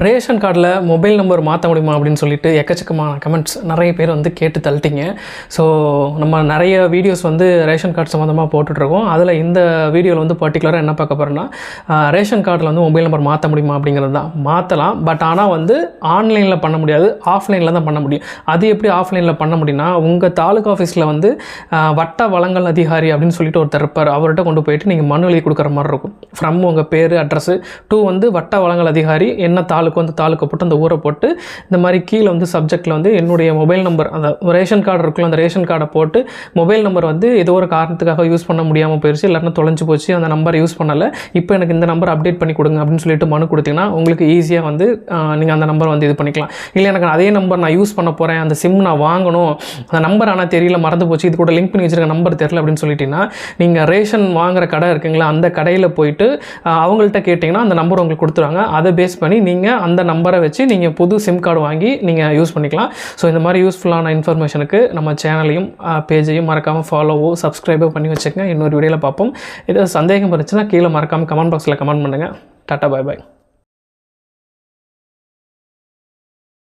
Ration கார்டில் mobile number மாற்ற முடியுமா அப்படின்னு சொல்லிட்டு எக்கச்சக்கமான கமெண்ட்ஸ் நிறைய பேர் வந்து கேட்டு தள்ளிட்டீங்க. ஸோ நம்ம நிறைய வீடியோஸ் வந்து ரேஷன் கார்டு சம்மந்தமாக போட்டுட்ருக்கோம். அதில் இந்த வீடியோவில் வந்து பர்டிகுலராக என்ன பார்க்க போகிறோன்னா, ரேஷன் கார்டில் வந்து மொபைல் நம்பர் மாற்ற முடியுமா அப்படிங்கிறது தான். மாற்றலாம், பட் ஆனால் வந்து ஆன்லைனில் பண்ண முடியாது, ஆஃப்லைனில் தான் பண்ண முடியும். அது எப்படி ஆஃப்லைனில் பண்ண முடியும்னா, உங்கள் தாலுகா ஆஃபீஸில் வந்து வட்ட வழங்கல் அதிகாரி அப்படின்னு சொல்லிட்டு ஒருத்தர் இருப்பார். அவர்கிட்ட கொண்டு போயிட்டு நீங்கள் மனு எழுதி கொடுக்குற மாதிரி இருக்கும். ஃப்ரம் உங்கள் பேர், அட்ரஸு, டூ வந்து வட்ட வழங்கல் அதிகாரி என்ன தாலுக்கு வந்து தாலுக்கை போட்டு அந்த ஊரை போட்டு இந்த மாதிரி கீழே வந்து சப்ஜெக்டில் வந்து என்னுடைய மொபைல் நம்பர், அந்த ரேஷன் கார்டு இருக்குல்ல, அந்த ரேஷன் கார்டை போட்டு மொபைல் நம்பர் வந்து ஏதோ ஒரு காரணத்துக்காக யூஸ் பண்ண முடியாமல் போயிடுச்சு, இல்லைன்னா தொலைஞ்சு போச்சு, அந்த நம்பரை யூஸ் பண்ணலை, இப்போ எனக்கு இந்த நம்பர் அப்டேட் பண்ணி கொடுங்க அப்படின்னு சொல்லிட்டு மனு கொடுத்தீங்கன்னா உங்களுக்கு ஈஸியாக வந்து நீங்கள் அந்த நம்பர் வந்து இது பண்ணிக்கலாம். இல்லை எனக்கு அதே நம்பர் நான் யூஸ் பண்ண போகிறேன், அந்த சிம் நான் வாங்கணும், அந்த நம்பர் ஆனால் தெரியல, மறந்து போச்சு, இது கூட லிங்க் பண்ணி வச்சுருக்க நம்பர் தெரியல அப்படின்னு சொல்லிட்டீங்கன்னா, நீங்கள் ரேஷன் வாங்குகிற கடை இருக்குங்களா, அந்த கடையில் போயிட்டு அவங்கள்ட்ட கேட்டிங்கன்னா அந்த நம்பர் உங்களுக்கு கொடுத்துருவாங்க. அதை பேஸ் பண்ணி நீங்கள் அந்த நம்பரை வச்சு நீங்கள் புது சிம் கார்டு வாங்கி நீங்கள் யூஸ் பண்ணிக்கலாம். ஸோ இந்த மாதிரி யூஸ்ஃபுல்லான இன்ஃபர்மேஷனுக்கு நம்ம சேனலையும் பேஜையும் மறக்காமல் ஃபாலோவோ சப்ஸ்கிரைபோ பண்ணி வச்சுக்கோங்க. இன்னொரு வீடியோவில் பார்ப்போம். ஏதாவது சந்தேகம் இருந்துச்சுன்னா கீழே மறக்காமல் கமெண்ட் பாக்ஸில் கமெண்ட் பண்ணுங்கள். டாட்டா, பாய் பாய்.